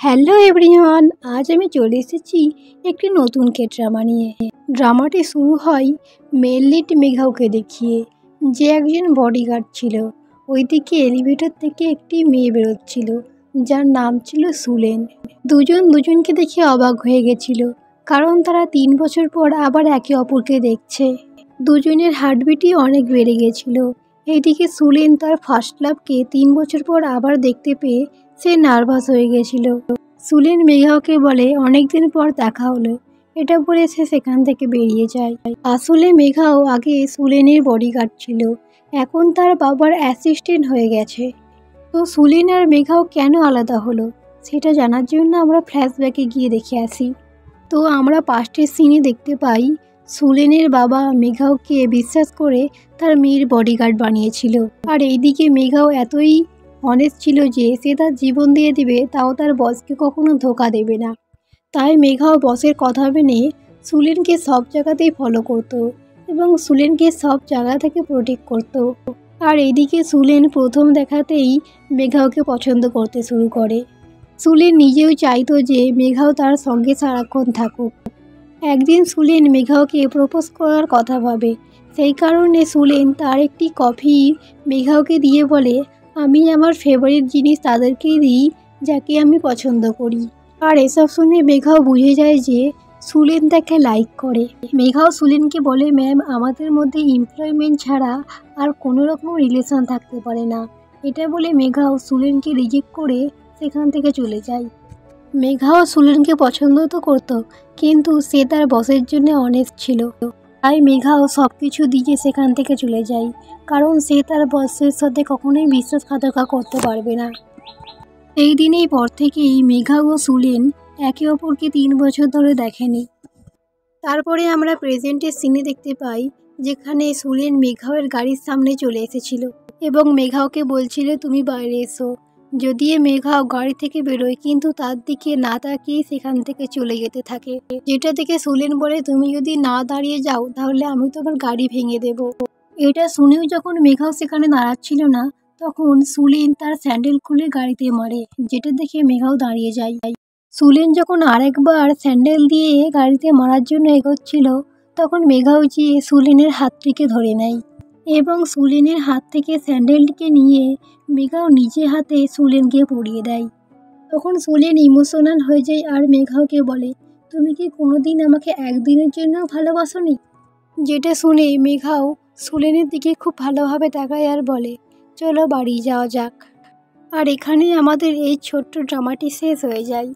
Hello everyone, আজ আমি চলে এসেছি একটি নতুন ড্রামা নিয়ে। ড্রামাটি শুরু হয় মেল লিড মেঘাওকে দেখিয়ে, যে একজন বডিগার্ড ছিল। ওইদিকে এলিভেটর থেকে একটি মেয়ে বেরোচ্ছিল, যার নাম ছিল সুলেন। দুজন দুজনকে দেখে অবাক হয়ে গেছিল, কারণ তারা 3 বছর পর আবার একে অপরকে দেখছে। দুজনের হার্টবিটই অনেক বেড়ে গেছিল। এইদিকে সুলেন তার ফার্স্ট লাভকে 3 বছর পর আবার দেখতে পেয়ে সে নার্ভাস হয়ে গেছিল। সুলেন মেঘাওকে বলে অনেকদিন পর দেখা হলো, এটা বলে সে সেখান থেকে বেরিয়ে যায়। আসলে মেঘাও আগে সুলেনের বডিগার্ড ছিল, এখন তার বাবার অ্যাসিস্ট্যান্ট হয়ে গেছে। তো সুলেন আর মেঘাও কেন আলাদা হলো সেটা জানার জন্য আমরা ফ্ল্যাশব্যাকে গিয়ে দেখে আসি। তো আমরা পাস্টের সিনে দেখতে পাই সুলেনের বাবা মেঘাওকে বিশ্বাস করে তার মেয়ের বডিগার্ড বানিয়েছিল। আর এইদিকে মেঘাও এতই অনেস্ট ছিল যে সে তার জীবন দিয়ে দেবে, তাও তার বসকে কখনো ধোকা দেবে না। তাই মেঘাও বসের কথা মেনে সুলেনকে সব জায়গাতেই ফলো করত এবং সুলেনকে সব জায়গা থেকে প্রোটেক্ট করত। আর এইদিকে সুলেন প্রথম দেখাতেই মেঘাওকে পছন্দ করতে শুরু করে। সুলেন নিজেও চাইতো যে মেঘাও তার সঙ্গে সারাক্ষণ থাকুক। একদিন সুলেন মেঘাওকে প্রপোজ করার কথা ভাবে, সেই কারণে সুলেন তার একটি কফি মেঘাওকে দিয়ে বলে, আমি আমার ফেভারিট জিনিস তাদেরকেই দিই যাকে আমি পছন্দ করি। আর এসব শুনে মেঘাও বুঝে যায় যে সুলেন তাকে লাইক করে। মেঘাও সুলেনকে বলে, ম্যাম, আমাদের মধ্যে এমপ্লয়মেন্ট ছাড়া আর কোনো রকম রিলেশন থাকতে পারে না। এটা বলে মেঘাও সুলেনকে রিজেক্ট করে সেখান থেকে চলে যায়। মেঘাও সুলেনকে পছন্দ তো করতো, কিন্তু সে তার বসের জন্য অনেস্ট ছিল। তাই মেঘাও সব কিছু দিয়ে সেখান থেকে চলে যায়, কারণ সে তার বসের সাথে কখনোই বিশ্বাসঘাতকতা করতে পারবে না। এই দিনেই পর থেকেই মেঘাও ও সুলেন একে অপরকে 3 বছর ধরে দেখেনি। তারপরে আমরা প্রেজেন্টের সিনে দেখতে পাই, যেখানে সুলেন মেঘাওয়ের গাড়ির সামনে চলে এসেছিল এবং মেঘাওকে বলছিল তুমি বাইরে এসো। যদিও মেঘাও গাড়ি থেকে বেরোয়, কিন্তু তার দিকে না তাকিয়ে সেখান থেকে চলে যেতে থাকে, যেটা দেখে সুলেন বলে, তুমি যদি না দাঁড়িয়ে যাও তাহলে আমি তোমার গাড়ি ভেঙে দেব। এটা শুনেও যখন মেঘাও সেখানে দাঁড়াচ্ছিল না, তখন সুলেন তার স্যান্ডেল খুলে গাড়িতে মারে, যেটা দেখে মেঘাও দাঁড়িয়ে যায়। সুলেন যখন আরেকবার স্যান্ডেল দিয়ে গাড়িতে মারার জন্য এগোচ্ছিল, তখন মেঘাও গিয়ে সুলেনের হাতটিকে ধরে নেয় এবং সুলেনের হাত থেকে স্যান্ডেলটিকে নিয়ে মেঘাও নিজে হাতে সুলেনকে পরিয়ে দেয়। তখন সুলেন ইমোশনাল হয়ে যায় আর মেঘাওকে বলে, তুমি কি কোনোদিন আমাকে একদিনের জন্য ভালোবাসোনি? যেটা শুনে মেঘাও সুলেনের দিকে খুব ভালোভাবে তাকায় আর বলে, চলো বাড়ি যাওয়া যাক। আর এখানে আমাদের এই ছোট্ট ড্রামাটি শেষ হয়ে যায়।